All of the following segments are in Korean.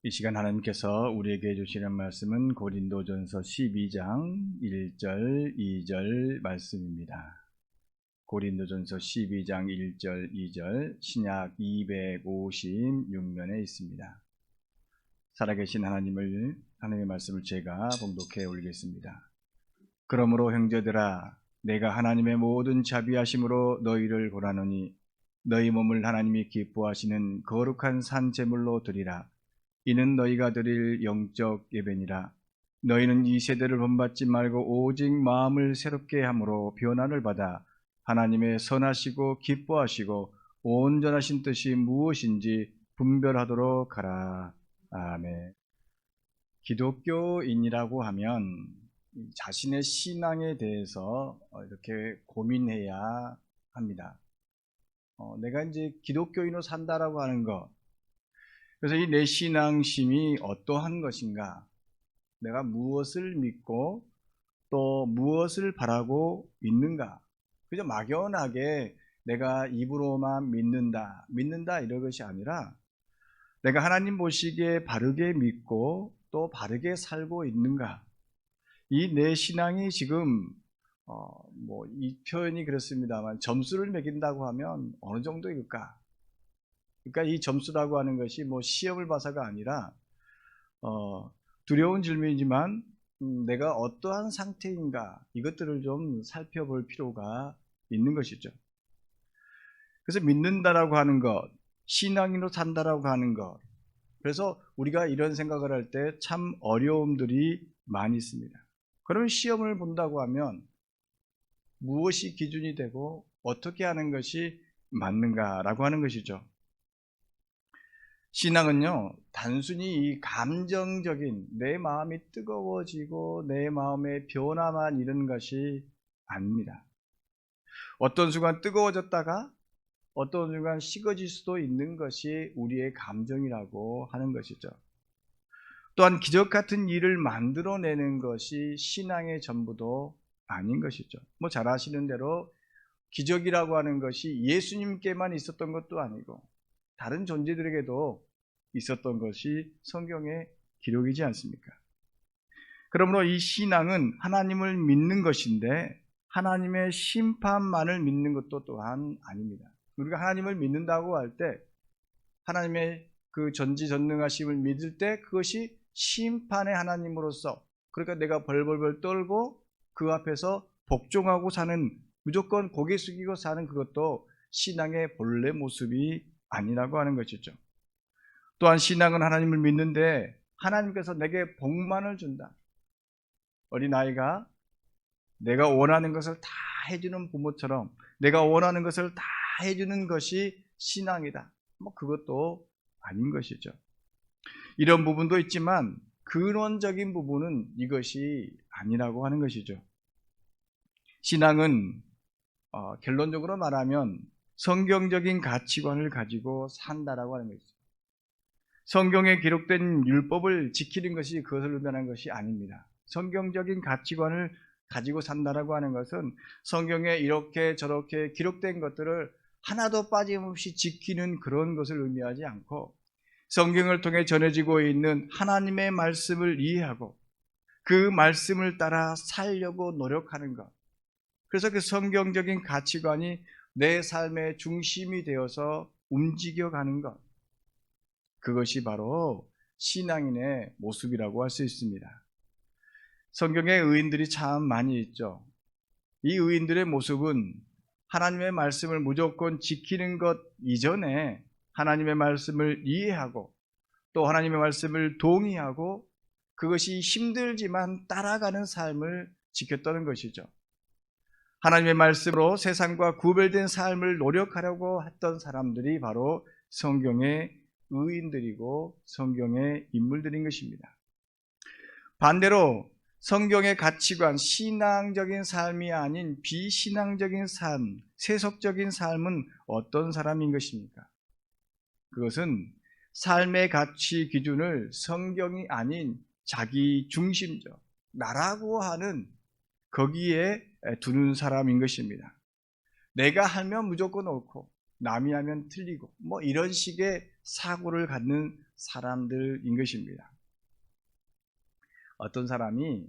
이 시간 하나님께서 우리에게 주시는 말씀은 고린도전서 12장 1절 2절 말씀입니다. 고린도전서 12장 1절 2절 신약 256면에 있습니다. 살아계신 하나님의 말씀을 제가 봉독해 올리겠습니다. 그러므로 형제들아, 내가 하나님의 모든 자비하심으로 너희를 고라노니 너희 몸을 하나님이 기뻐하시는 거룩한 산 제물로 드리라. 이는 너희가 드릴 영적 예배니라. 너희는 이 세대를 본받지 말고 오직 마음을 새롭게 함으로 변화를 받아 하나님의 선하시고 기뻐하시고 온전하신 뜻이 무엇인지 분별하도록 하라. 아멘. 기독교인이라고 하면 자신의 신앙에 대해서 이렇게 고민해야 합니다. 내가 이제 기독교인으로 산다라고 하는 것, 그래서 이 내 신앙심이 어떠한 것인가, 내가 무엇을 믿고 또 무엇을 바라고 있는가. 그저 막연하게 내가 입으로만 믿는다 이런 것이 아니라 내가 하나님 보시기에 바르게 믿고 또 바르게 살고 있는가. 이 내 신앙이 지금 이 표현이 그렇습니다만 점수를 매긴다고 하면 어느 정도일까? 그러니까 이 점수라고 하는 것이 시험을 봐서가 아니라 두려운 질문이지만 내가 어떠한 상태인가, 이것들을 좀 살펴볼 필요가 있는 것이죠. 그래서 믿는다라고 하는 것, 신앙인으로 산다라고 하는 것, 그래서 우리가 이런 생각을 할 때 참 어려움들이 많이 있습니다. 그러면 시험을 본다고 하면 무엇이 기준이 되고 어떻게 하는 것이 맞는가라고 하는 것이죠. 신앙은요, 단순히 이 감정적인 내 마음이 뜨거워지고 내 마음의 변화만 이런 것이 아닙니다. 어떤 순간 뜨거워졌다가 어떤 순간 식어질 수도 있는 것이 우리의 감정이라고 하는 것이죠. 또한 기적 같은 일을 만들어내는 것이 신앙의 전부도 아닌 것이죠. 잘 아시는 대로 기적이라고 하는 것이 예수님께만 있었던 것도 아니고 다른 존재들에게도 있었던 것이 성경의 기록이지 않습니까? 그러므로 이 신앙은 하나님을 믿는 것인데 하나님의 심판만을 믿는 것도 또한 아닙니다. 우리가 하나님을 믿는다고 할 때 하나님의 그 전지전능하심을 믿을 때 그것이 심판의 하나님으로서, 그러니까 내가 벌벌벌 떨고 그 앞에서 복종하고 사는, 무조건 고개 숙이고 사는 그것도 신앙의 본래 모습이 아니라고 하는 것이죠. 또한 신앙은 하나님을 믿는데 하나님께서 내게 복만을 준다. 어린아이가 내가 원하는 것을 다 해주는 부모처럼 내가 원하는 것을 다 해주는 것이 신앙이다. 그것도 아닌 것이죠. 이런 부분도 있지만 근원적인 부분은 이것이 아니라고 하는 것이죠. 신앙은 결론적으로 말하면 성경적인 가치관을 가지고 산다라고 하는 것이죠. 성경에 기록된 율법을 지키는 것이 그것을 의미하는 것이 아닙니다. 성경적인 가치관을 가지고 산다라고 하는 것은 성경에 이렇게 저렇게 기록된 것들을 하나도 빠짐없이 지키는 그런 것을 의미하지 않고 성경을 통해 전해지고 있는 하나님의 말씀을 이해하고 그 말씀을 따라 살려고 노력하는 것. 그래서 그 성경적인 가치관이 내 삶의 중심이 되어서 움직여가는 것. 그것이 바로 신앙인의 모습이라고 할 수 있습니다. 성경에 의인들이 참 많이 있죠. 이 의인들의 모습은 하나님의 말씀을 무조건 지키는 것 이전에 하나님의 말씀을 이해하고 또 하나님의 말씀을 동의하고 그것이 힘들지만 따라가는 삶을 지켰다는 것이죠. 하나님의 말씀으로 세상과 구별된 삶을 노력하려고 했던 사람들이 바로 성경의 의인들이고 성경의 인물들인 것입니다. 반대로 성경의 가치관, 신앙적인 삶이 아닌 비신앙적인 삶, 세속적인 삶은 어떤 사람인 것입니까? 그것은 삶의 가치 기준을 성경이 아닌 자기 중심적, 나라고 하는 거기에 두는 사람인 것입니다. 내가 하면 무조건 옳고 남이 하면 틀리고 뭐 이런 식의 사고를 갖는 사람들인 것입니다. 어떤 사람이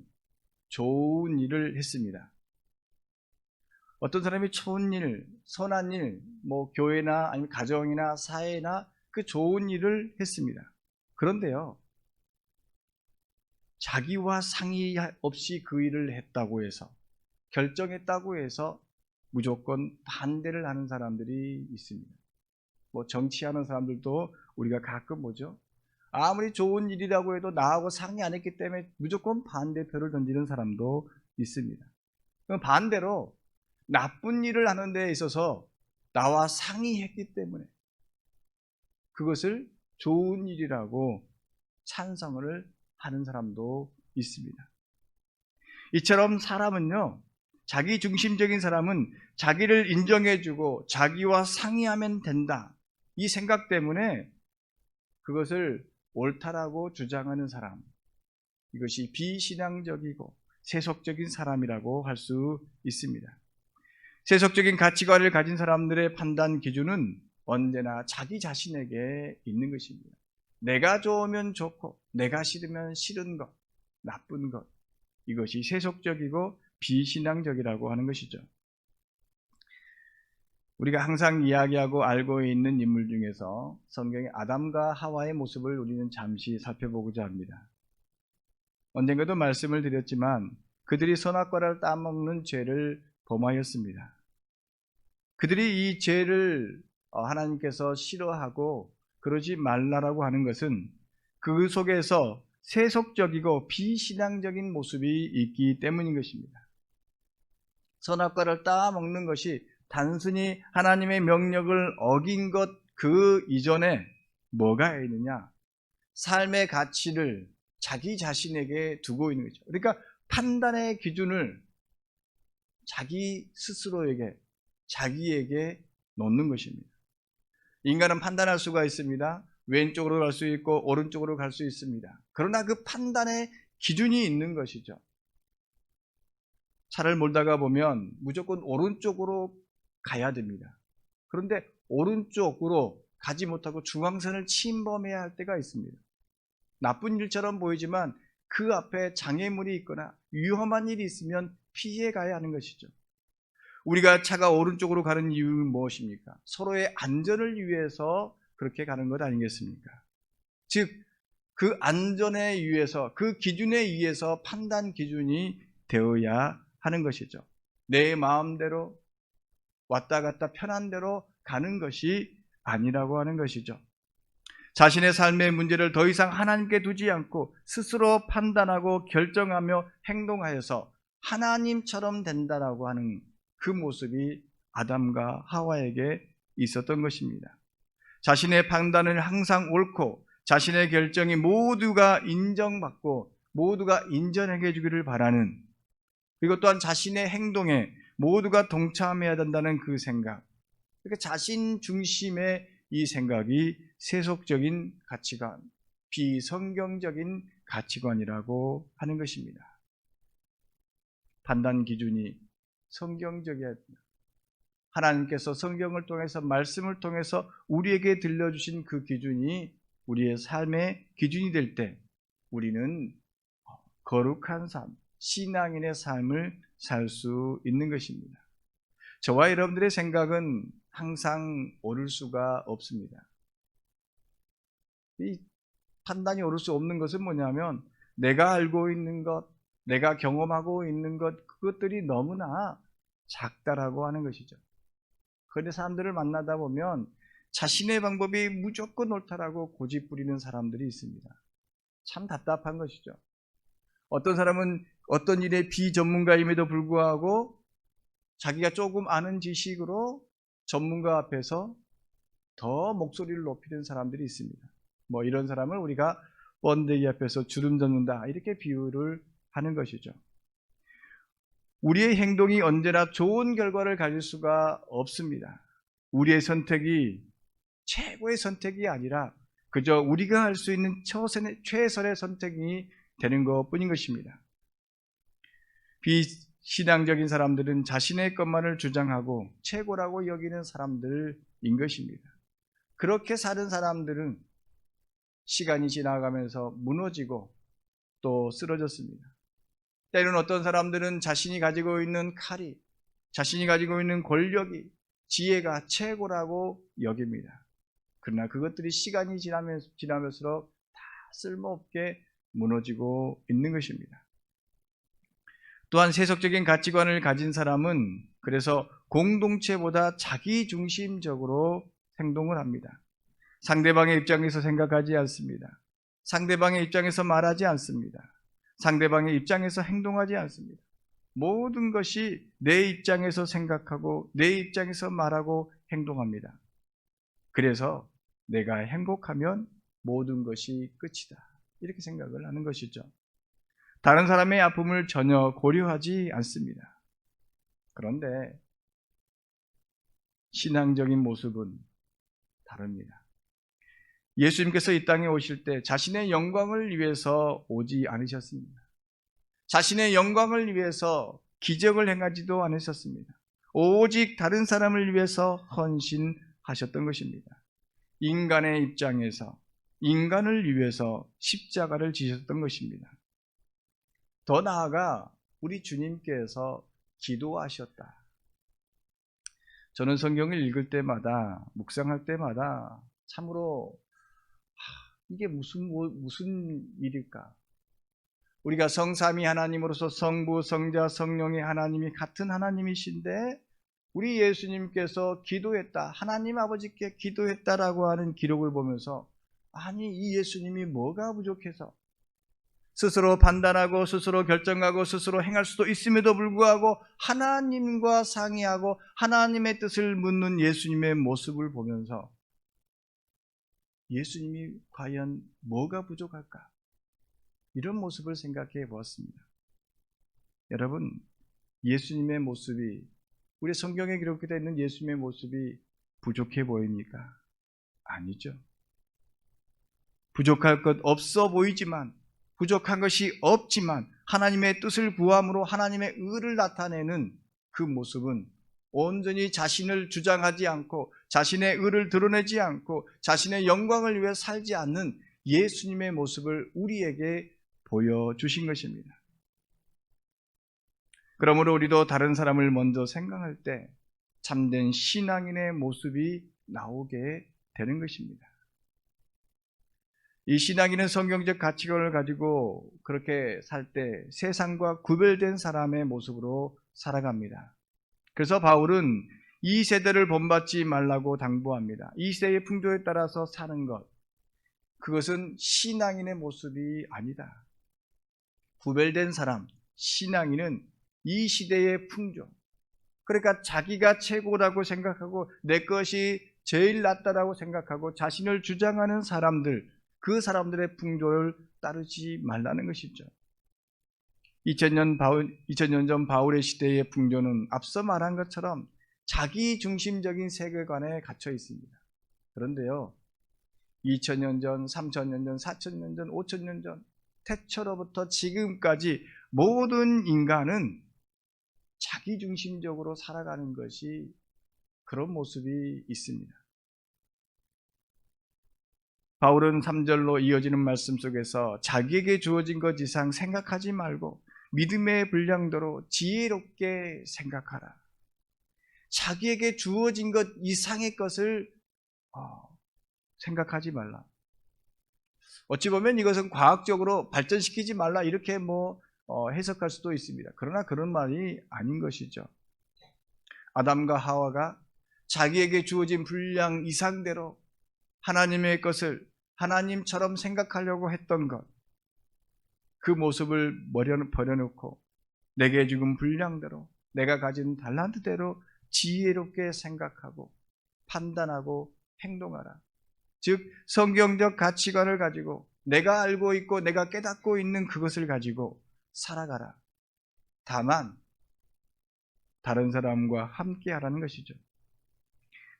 좋은 일을 했습니다. 어떤 사람이 좋은 일, 선한 일, 뭐 교회나 아니면 가정이나 사회나 그 좋은 일을 했습니다. 그런데요, 자기와 상의 없이 그 일을 했다고 해서, 결정했다고 해서 무조건 반대를 하는 사람들이 있습니다. 뭐 정치하는 사람들도 우리가 가끔 보죠. 아무리 좋은 일이라고 해도 나하고 상의 안 했기 때문에 무조건 반대표를 던지는 사람도 있습니다. 그럼 반대로 나쁜 일을 하는 데 있어서 나와 상의했기 때문에 그것을 좋은 일이라고 찬성을 하는 사람도 있습니다. 이처럼 사람은요, 자기 중심적인 사람은 자기를 인정해주고 자기와 상의하면 된다, 이 생각 때문에 그것을 옳다라고 주장하는 사람, 이것이 비신앙적이고 세속적인 사람이라고 할 수 있습니다. 세속적인 가치관을 가진 사람들의 판단 기준은 언제나 자기 자신에게 있는 것입니다. 내가 좋으면 좋고 내가 싫으면 싫은 것, 나쁜 것, 이것이 세속적이고 비신앙적이라고 하는 것이죠. 우리가 항상 이야기하고 알고 있는 인물 중에서 성경의 아담과 하와의 모습을 우리는 잠시 살펴보고자 합니다. 언젠가도 말씀을 드렸지만 그들이 선악과를 따먹는 죄를 범하였습니다. 그들이 이 죄를 하나님께서 싫어하고 그러지 말라라고 하는 것은 그 속에서 세속적이고 비신앙적인 모습이 있기 때문인 것입니다. 선악과를 따먹는 것이 단순히 하나님의 명령을 어긴 것 그 이전에 뭐가 있느냐? 삶의 가치를 자기 자신에게 두고 있는 거죠. 그러니까 판단의 기준을 자기 스스로에게, 자기에게 놓는 것입니다. 인간은 판단할 수가 있습니다. 왼쪽으로 갈 수 있고 오른쪽으로 갈 수 있습니다. 그러나 그 판단의 기준이 있는 것이죠. 차를 몰다가 보면 무조건 오른쪽으로 가야 됩니다. 그런데 오른쪽으로 가지 못하고 중앙선을 침범해야 할 때가 있습니다. 나쁜 일처럼 보이지만 그 앞에 장애물이 있거나 위험한 일이 있으면 피해 가야 하는 것이죠. 우리가 차가 오른쪽으로 가는 이유는 무엇입니까? 서로의 안전을 위해서 그렇게 가는 것 아니겠습니까? 즉, 그 안전에 의해서, 그 기준에 의해서 판단 기준이 되어야 하는 것이죠. 내 마음대로 왔다 갔다 편한 대로 가는 것이 아니라고 하는 것이죠. 자신의 삶의 문제를 더 이상 하나님께 두지 않고 스스로 판단하고 결정하며 행동하여서 하나님처럼 된다라고 하는 그 모습이 아담과 하와에게 있었던 것입니다. 자신의 판단을 항상 옳고 자신의 결정이 모두가 인정받고 모두가 인정해 주기를 바라는, 그리고 또한 자신의 행동에 모두가 동참해야 된다는 그 생각, 그러니까 자신 중심의 이 생각이 세속적인 가치관, 비성경적인 가치관이라고 하는 것입니다. 판단 기준이 성경적이어야 합니다. 하나님께서 성경을 통해서, 말씀을 통해서 우리에게 들려주신 그 기준이 우리의 삶의 기준이 될 때 우리는 거룩한 삶, 신앙인의 삶을 살 수 있는 것입니다. 저와 여러분들의 생각은 항상 옳을 수가 없습니다. 이 판단이 옳을 수 없는 것은 뭐냐면 내가 알고 있는 것, 내가 경험하고 있는 것, 그것들이 너무나 작다라고 하는 것이죠. 그런데 사람들을 만나다 보면 자신의 방법이 무조건 옳다라고 고집 부리는 사람들이 있습니다. 참 답답한 것이죠. 어떤 사람은 어떤 일의 비전문가임에도 불구하고 자기가 조금 아는 지식으로 전문가 앞에서 더 목소리를 높이는 사람들이 있습니다. 뭐 이런 사람을 우리가 번데기 앞에서 주름 잡는다, 이렇게 비유를 하는 것이죠. 우리의 행동이 언제나 좋은 결과를 가질 수가 없습니다. 우리의 선택이 최고의 선택이 아니라 그저 우리가 할 수 있는 최선의 선택이 되는 것뿐인 것입니다. 비신앙적인 사람들은 자신의 것만을 주장하고 최고라고 여기는 사람들 것입니다. 그렇게 사는 사람들은 시간이 지나가면서 무너지고 또 쓰러졌습니다. 때로는 어떤 사람들은 자신이 가지고 있는 칼이, 자신이 가지고 있는 권력이, 지혜가 최고라고 여깁니다. 그러나 그것들이 시간이 지나면서 다 쓸모없게 무너지고 있는 것입니다. 또한 세속적인 가치관을 가진 사람은 그래서 공동체보다 자기중심적으로 행동을 합니다. 상대방의 입장에서 생각하지 않습니다. 상대방의 입장에서 말하지 않습니다. 상대방의 입장에서 행동하지 않습니다. 모든 것이 내 입장에서 생각하고 내 입장에서 말하고 행동합니다. 그래서 내가 행복하면 모든 것이 끝이다. 이렇게 생각을 하는 것이죠. 다른 사람의 아픔을 전혀 고려하지 않습니다. 그런데 신앙적인 모습은 다릅니다. 예수님께서 이 땅에 오실 때 자신의 영광을 위해서 오지 않으셨습니다. 자신의 영광을 위해서 기적을 행하지도 않으셨습니다. 오직 다른 사람을 위해서 헌신하셨던 것입니다. 인간의 입장에서 인간을 위해서 십자가를 지셨던 것입니다. 더 나아가 우리 주님께서 기도하셨다. 저는 성경을 읽을 때마다, 묵상할 때마다 참으로 이게 무슨 일일까? 우리가 성삼위 하나님으로서 성부, 성자, 성령의 하나님이 같은 하나님이신데 우리 예수님께서 기도했다, 하나님 아버지께 기도했다라고 하는 기록을 보면서 아니 이 예수님이 뭐가 부족해서 스스로 판단하고 스스로 결정하고 스스로 행할 수도 있음에도 불구하고 하나님과 상의하고 하나님의 뜻을 묻는 예수님의 모습을 보면서 예수님이 과연 뭐가 부족할까? 이런 모습을 생각해 보았습니다. 여러분, 예수님의 모습이, 우리 성경에 기록되어 있는 예수님의 모습이 부족해 보입니까? 아니죠. 부족할 것 없어 보이지만, 부족한 것이 없지만 하나님의 뜻을 구함으로 하나님의 의를 나타내는 그 모습은 온전히 자신을 주장하지 않고 자신의 의를 드러내지 않고 자신의 영광을 위해 살지 않는 예수님의 모습을 우리에게 보여주신 것입니다. 그러므로 우리도 다른 사람을 먼저 생각할 때 참된 신앙인의 모습이 나오게 되는 것입니다. 이 신앙인은 성경적 가치관을 가지고 그렇게 살 때 세상과 구별된 사람의 모습으로 살아갑니다. 그래서 바울은 이 세대를 본받지 말라고 당부합니다. 이 세대의 풍조에 따라서 사는 것, 그것은 신앙인의 모습이 아니다. 구별된 사람, 신앙인은 이 시대의 풍조, 그러니까 자기가 최고라고 생각하고 내 것이 제일 낫다라고 생각하고 자신을 주장하는 사람들, 그 사람들의 풍조를 따르지 말라는 것이죠. 2000년 전 바울의 시대의 풍조는 앞서 말한 것처럼 자기중심적인 세계관에 갇혀 있습니다. 그런데요, 2000년 전, 3000년 전, 4000년 전, 5000년 전, 태초로부터 지금까지 모든 인간은 자기중심적으로 살아가는 것이 그런 모습이 있습니다. 바울은 3절로 이어지는 말씀 속에서 자기에게 주어진 것 이상 생각하지 말고 믿음의 분량대로 지혜롭게 생각하라. 자기에게 주어진 것 이상의 것을 생각하지 말라. 어찌 보면 이것은 과학적으로 발전시키지 말라 이렇게 해석할 수도 있습니다. 그러나 그런 말이 아닌 것이죠. 아담과 하와가 자기에게 주어진 분량 이상대로 하나님의 것을 하나님처럼 생각하려고 했던 것, 그 모습을 버려놓고 내게 주은 분량대로 내가 가진 달란트대로 지혜롭게 생각하고 판단하고 행동하라. 즉 성경적 가치관을 가지고 내가 알고 있고 내가 깨닫고 있는 그것을 가지고 살아가라. 다만 다른 사람과 함께 하라는 것이죠.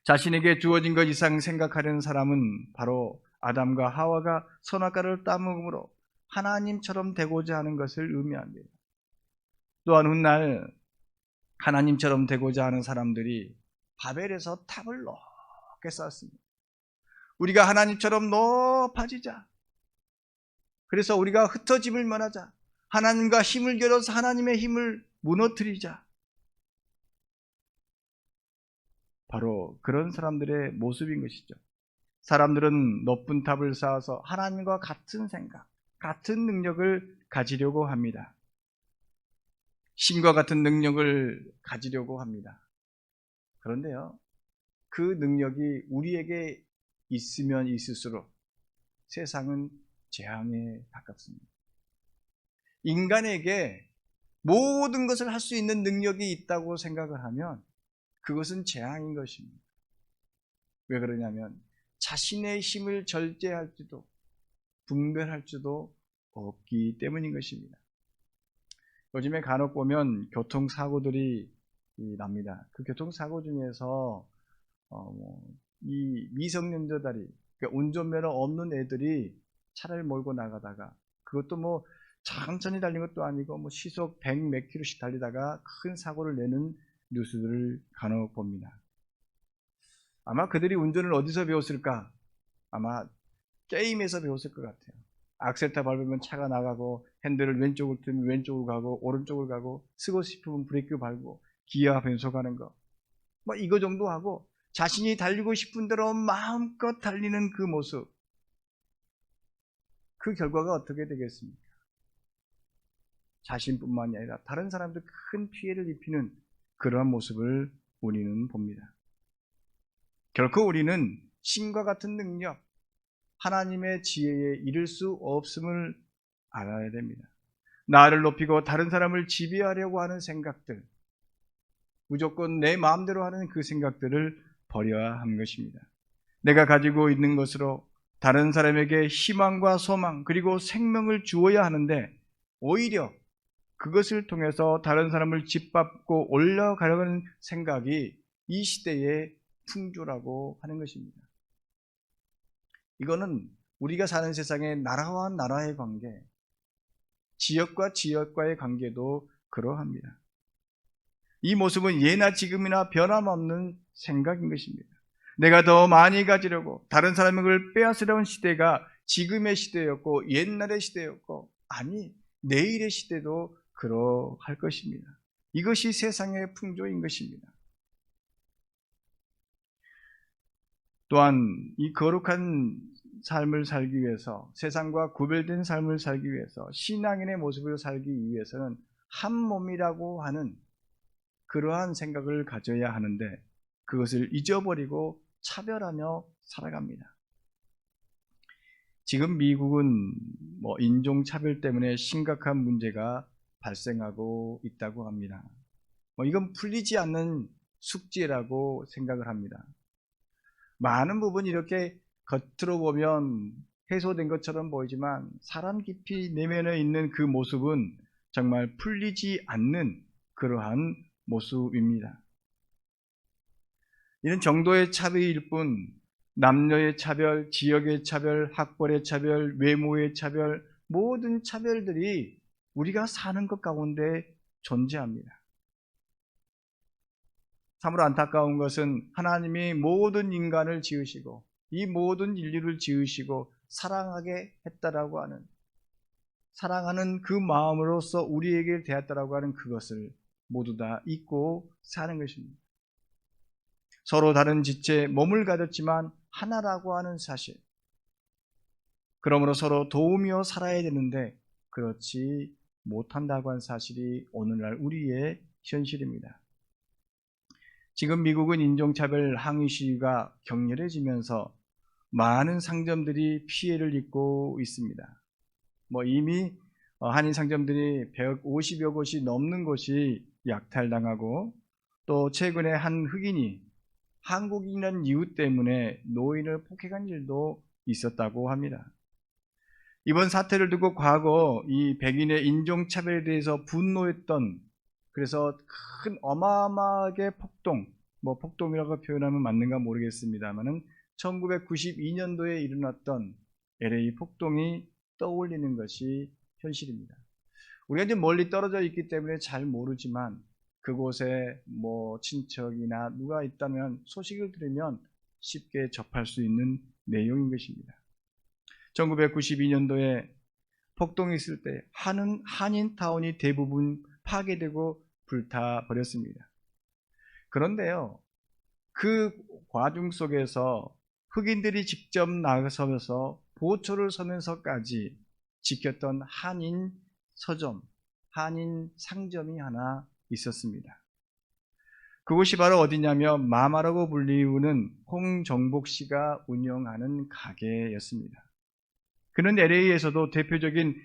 자신에게 주어진 것 이상 생각하려는 사람은 바로 아담과 하와가 선악과를 따먹음으로 하나님처럼 되고자 하는 것을 의미합니다. 또한 훗날 하나님처럼 되고자 하는 사람들이 바벨에서 탑을 높게 쌓았습니다. 우리가 하나님처럼 높아지자. 그래서 우리가 흩어짐을 면하자. 하나님과 힘을 겨뤄서 하나님의 힘을 무너뜨리자. 바로 그런 사람들의 모습인 것이죠. 사람들은 높은 탑을 쌓아서 하나님과 같은 생각, 같은 능력을 가지려고 합니다. 신과 같은 능력을 가지려고 합니다. 그런데요, 그 능력이 우리에게 있으면 있을수록 세상은 재앙에 가깝습니다. 인간에게 모든 것을 할 수 있는 능력이 있다고 생각을 하면 그것은 재앙인 것입니다. 왜 그러냐면 자신의 힘을 절제할지도 분별할지도 없기 때문인 것입니다. 요즘에 간혹 보면 교통사고들이 납니다. 그 교통사고 중에서 이 미성년자들이, 그러니까 운전면허 없는 애들이 차를 몰고 나가다가, 그것도 뭐 천천히 달린 것도 아니고 뭐 시속 100 몇 킬로씩 달리다가 큰 사고를 내는 뉴스들을 간혹 봅니다. 아마 그들이 운전을 어디서 배웠을까? 아마 게임에서 배웠을 것 같아요. 악셀타 밟으면 차가 나가고, 핸들을 왼쪽으로 들면 왼쪽으로 가고, 오른쪽으로 가고, 쓰고 싶으면 브레이크 밟고, 기아 변속하는 거, 뭐 이거 정도 하고 자신이 달리고 싶은 대로 마음껏 달리는 그 모습, 그 결과가 어떻게 되겠습니까? 자신뿐만이 아니라 다른 사람도 큰 피해를 입히는 그러한 모습을 우리는 봅니다. 결코 우리는 신과 같은 능력, 하나님의 지혜에 이를 수 없음을 알아야 됩니다. 나를 높이고 다른 사람을 지배하려고 하는 생각들, 무조건 내 마음대로 하는 그 생각들을 버려야 하는 것입니다. 내가 가지고 있는 것으로 다른 사람에게 희망과 소망 그리고 생명을 주어야 하는데, 오히려 그것을 통해서 다른 사람을 짓밟고 올라가려고 하는 생각이 이 시대의 풍조라고 하는 것입니다. 이거는 우리가 사는 세상의 나라와 나라의 관계, 지역과 지역과의 관계도 그러합니다. 이 모습은 예나 지금이나 변함없는 생각인 것입니다. 내가 더 많이 가지려고 다른 사람의 걸 빼앗으려는 시대가 지금의 시대였고 옛날의 시대였고, 아니 내일의 시대도 그러할 것입니다. 이것이 세상의 풍조인 것입니다. 또한 이 거룩한 삶을 살기 위해서, 세상과 구별된 삶을 살기 위해서, 신앙인의 모습을 살기 위해서는 한 몸이라고 하는 그러한 생각을 가져야 하는데, 그것을 잊어버리고 차별하며 살아갑니다. 지금 미국은 인종차별 때문에 심각한 문제가 발생하고 있다고 합니다. 이건 풀리지 않는 숙제라고 생각을 합니다. 많은 부분이 이렇게 겉으로 보면 해소된 것처럼 보이지만 사람 깊이 내면에 있는 그 모습은 정말 풀리지 않는 그러한 모습입니다. 이런 정도의 차별일 뿐 남녀의 차별, 지역의 차별, 학벌의 차별, 외모의 차별, 모든 차별들이 우리가 사는 것 가운데 존재합니다. 참으로 안타까운 것은 하나님이 모든 인간을 지으시고 이 모든 인류를 지으시고 사랑하게 했다라고 하는, 사랑하는 그 마음으로서 우리에게 대했다라고 하는 그것을 모두 다 잊고 사는 것입니다. 서로 다른 지체에 몸을 가졌지만 하나라고 하는 사실, 그러므로 서로 도우며 살아야 되는데 그렇지 못한다고 하는 사실이 오늘날 우리의 현실입니다. 지금 미국은 인종차별 항의 시위가 격렬해지면서 많은 상점들이 피해를 입고 있습니다. 이미 한인 상점들이 150여 곳이 넘는 곳이 약탈당하고, 또 최근에 한 흑인이 한국인이라는 이유 때문에 노인을 폭행한 일도 있었다고 합니다. 이번 사태를 두고 과거 이 백인의 인종차별에 대해서 분노했던, 그래서 큰 어마어마하게 폭동이라고 표현하면 맞는가 모르겠습니다만은 1992년도에 일어났던 LA 폭동이 떠올리는 것이 현실입니다. 우리가 이제 멀리 떨어져 있기 때문에 잘 모르지만 그곳에 친척이나 누가 있다면 소식을 들으면 쉽게 접할 수 있는 내용인 것입니다. 1992년도에 폭동이 있을 때 한인타운이 대부분 파괴되고 불타버렸습니다. 그런데요, 그 과정 속에서 흑인들이 직접 나서면서 보초를 서면서까지 지켰던 한인 서점, 한인 상점이 하나 있었습니다. 그곳이 바로 어디냐면 마마라고 불리우는 홍정복 씨가 운영하는 가게였습니다. 그는 LA에서도 대표적인,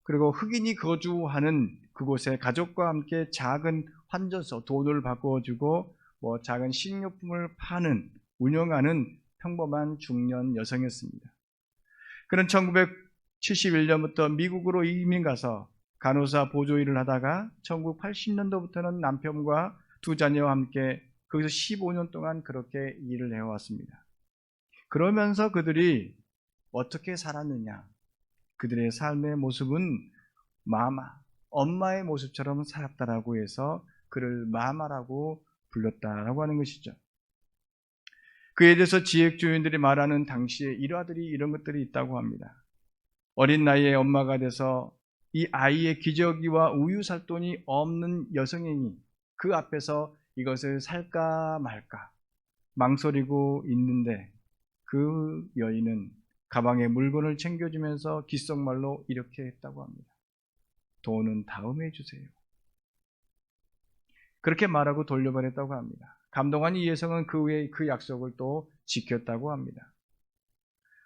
그리고 흑인이 거주하는 그곳에 가족과 함께 작은 환전소, 돈을 바꿔주고 작은 식료품을 파는, 운영하는 평범한 중년 여성이었습니다. 그는 1971년부터 미국으로 이민 가서 간호사 보조 일을 하다가 1980년도부터는 남편과 두 자녀와 함께 거기서 15년 동안 그렇게 일을 해왔습니다. 그러면서 그들이 어떻게 살았느냐? 그들의 삶의 모습은 마마, 엄마의 모습처럼 살았다라고 해서 그를 마마라고 불렀다라고 하는 것이죠. 그에 대해서 지역주민들이 말하는 당시에 일화들이 이런 것들이 있다고 합니다. 어린 나이에 엄마가 돼서 이 아이의 기저귀와 우유 살 돈이 없는 여성이니 그 앞에서 이것을 살까 말까 망설이고 있는데, 그 여인은 가방에 물건을 챙겨주면서 귓속말로 이렇게 했다고 합니다. 돈은 다음에 주세요. 그렇게 말하고 돌려보냈다고 합니다. 감동한 이 여성은 그 후에 그 약속을 또 지켰다고 합니다.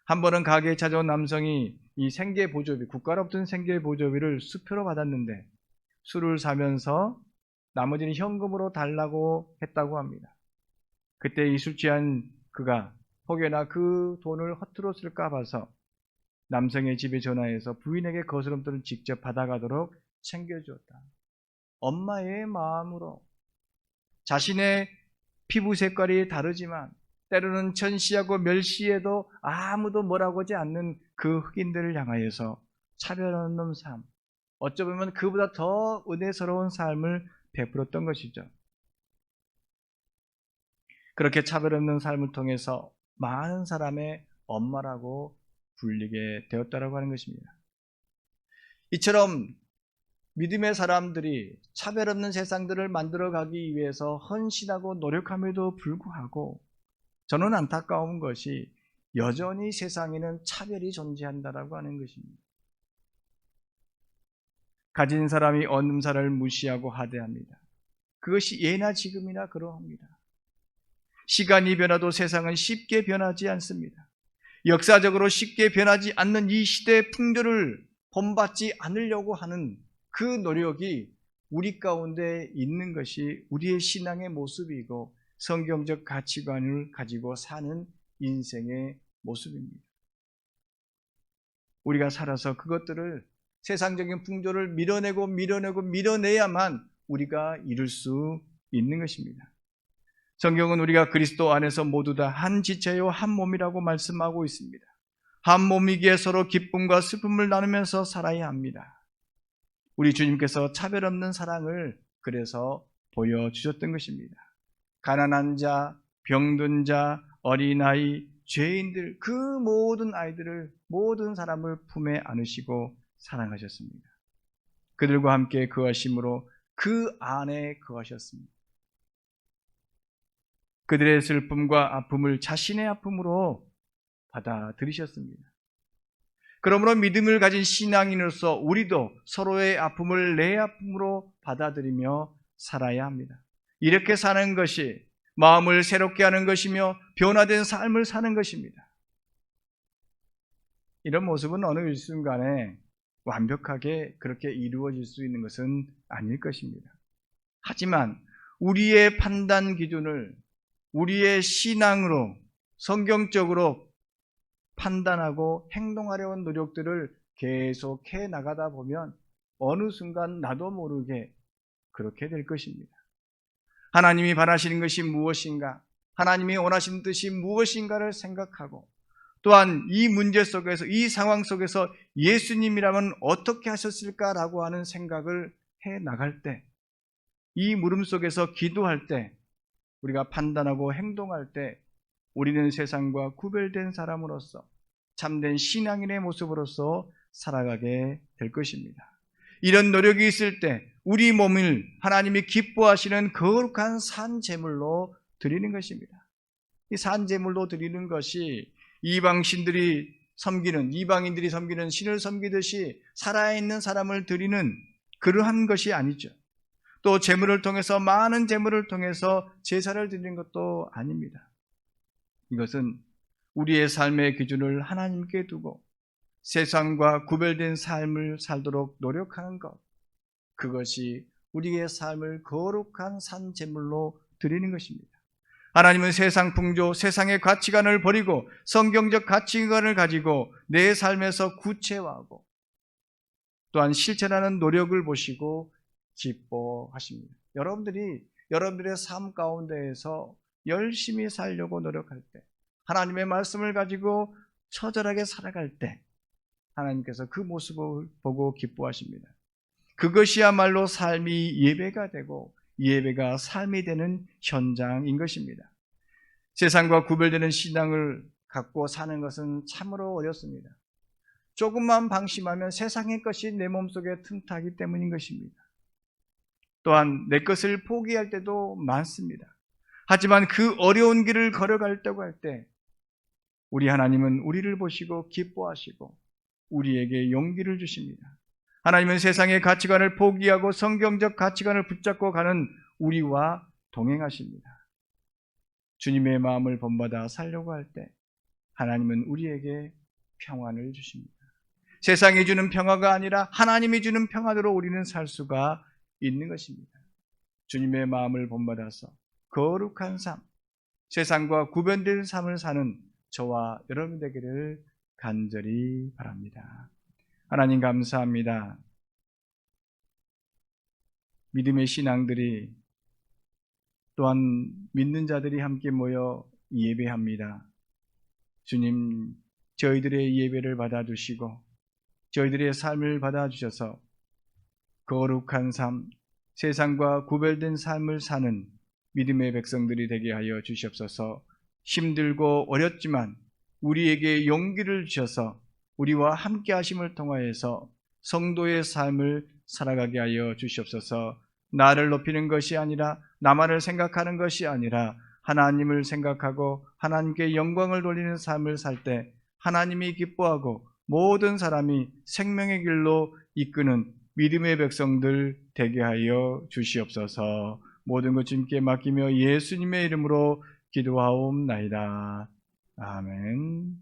한 번은 가게에 찾아온 남성이 이 생계보조비, 국가로부터 생계보조비를 수표로 받았는데 술을 사면서 나머지는 현금으로 달라고 했다고 합니다. 그때 이 술 취한 그가 혹여나 그 돈을 허투루 쓸까 봐서 남성의 집에 전화해서 부인에게 거스름돈을 직접 받아가도록 챙겨주었다. 엄마의 마음으로 자신의 피부 색깔이 다르지만 때로는 천시하고 멸시해도 아무도 뭐라고 하지 않는 그 흑인들을 향하여서 차별 없는 삶, 어쩌면 그보다 더 은혜스러운 삶을 베풀었던 것이죠. 그렇게 차별 없는 삶을 통해서 많은 사람의 엄마라고 불리게 되었다라고 하는 것입니다. 이처럼 믿음의 사람들이 차별 없는 세상들을 만들어가기 위해서 헌신하고 노력함에도 불구하고 저는 안타까운 것이 여전히 세상에는 차별이 존재한다라고 하는 것입니다. 가진 사람이 없는 사람을 무시하고 하대합니다. 그것이 예나 지금이나 그러합니다. 시간이 변화도 세상은 쉽게 변하지 않습니다. 역사적으로 쉽게 변하지 않는 이 시대의 풍조를 본받지 않으려고 하는 그 노력이 우리 가운데 있는 것이 우리의 신앙의 모습이고 성경적 가치관을 가지고 사는 인생의 모습입니다. 우리가 살아서 그것들을, 세상적인 풍조를 밀어내야만 우리가 이룰 수 있는 것입니다. 성경은 우리가 그리스도 안에서 모두 다 한 지체요 한 몸이라고 말씀하고 있습니다. 한 몸이기에 서로 기쁨과 슬픔을 나누면서 살아야 합니다. 우리 주님께서 차별 없는 사랑을 그래서 보여주셨던 것입니다. 가난한 자, 병든 자, 어린아이, 죄인들, 그 모든 아이들을, 모든 사람을 품에 안으시고 사랑하셨습니다. 그들과 함께 거하심으로 그 안에 거하셨습니다. 그들의 슬픔과 아픔을 자신의 아픔으로 받아들이셨습니다. 그러므로 믿음을 가진 신앙인으로서 우리도 서로의 아픔을 내 아픔으로 받아들이며 살아야 합니다. 이렇게 사는 것이 마음을 새롭게 하는 것이며 변화된 삶을 사는 것입니다. 이런 모습은 어느 일순간에 완벽하게 그렇게 이루어질 수 있는 것은 아닐 것입니다. 하지만 우리의 판단 기준을 우리의 신앙으로 성경적으로 판단하고 행동하려는 노력들을 계속해 나가다 보면 어느 순간 나도 모르게 그렇게 될 것입니다. 하나님이 바라시는 것이 무엇인가, 하나님이 원하시는 뜻이 무엇인가를 생각하고, 또한 이 문제 속에서, 이 상황 속에서 예수님이라면 어떻게 하셨을까라고 하는 생각을 해 나갈 때, 이 물음 속에서 기도할 때, 우리가 판단하고 행동할 때 우리는 세상과 구별된 사람으로서 참된 신앙인의 모습으로서 살아가게 될 것입니다. 이런 노력이 있을 때 우리 몸을 하나님이 기뻐하시는 거룩한 산제물로 드리는 것입니다. 이 산제물로 드리는 것이 이방인들이 섬기는 신을 섬기듯이 살아있는 사람을 드리는 그러한 것이 아니죠. 또 제물을 통해서, 많은 제물을 통해서 제사를 드리는 것도 아닙니다. 이것은 우리의 삶의 기준을 하나님께 두고 세상과 구별된 삶을 살도록 노력하는 것, 그것이 우리의 삶을 거룩한 산제물로 드리는 것입니다. 하나님은 세상 풍조, 세상의 가치관을 버리고 성경적 가치관을 가지고 내 삶에서 구체화하고 또한 실천하는 노력을 보시고 기뻐하십니다. 여러분들의 삶 가운데에서 열심히 살려고 노력할 때, 하나님의 말씀을 가지고 처절하게 살아갈 때 하나님께서 그 모습을 보고 기뻐하십니다. 그것이야말로 삶이 예배가 되고 예배가 삶이 되는 현장인 것입니다. 세상과 구별되는 신앙을 갖고 사는 것은 참으로 어렵습니다. 조금만 방심하면 세상의 것이 내 몸속에 틈타기 때문인 것입니다. 또한 내 것을 포기할 때도 많습니다. 하지만 그 어려운 길을 걸어가려고 할 때 우리 하나님은 우리를 보시고 기뻐하시고 우리에게 용기를 주십니다. 하나님은 세상의 가치관을 포기하고 성경적 가치관을 붙잡고 가는 우리와 동행하십니다. 주님의 마음을 본받아 살려고 할 때 하나님은 우리에게 평안을 주십니다. 세상이 주는 평화가 아니라 하나님이 주는 평안으로 우리는 살 수가 있는 것입니다. 주님의 마음을 본받아서 거룩한 삶, 세상과 구별된 삶을 사는 저와 여러분 되기를 간절히 바랍니다. 하나님 감사합니다. 믿음의 신앙들이 또한 믿는 자들이 함께 모여 예배합니다. 주님, 저희들의 예배를 받아주시고 저희들의 삶을 받아주셔서 거룩한 삶, 세상과 구별된 삶을 사는 믿음의 백성들이 되게 하여 주시옵소서. 힘들고 어렵지만 우리에게 용기를 주셔서 우리와 함께 하심을 통하여서 성도의 삶을 살아가게 하여 주시옵소서. 나를 높이는 것이 아니라, 나만을 생각하는 것이 아니라 하나님을 생각하고 하나님께 영광을 돌리는 삶을 살 때 하나님이 기뻐하고 모든 사람이 생명의 길로 이끄는 믿음의 백성들 되게 하여 주시옵소서. 모든 것 주님께 맡기며 예수님의 이름으로 기도하옵나이다. 아멘.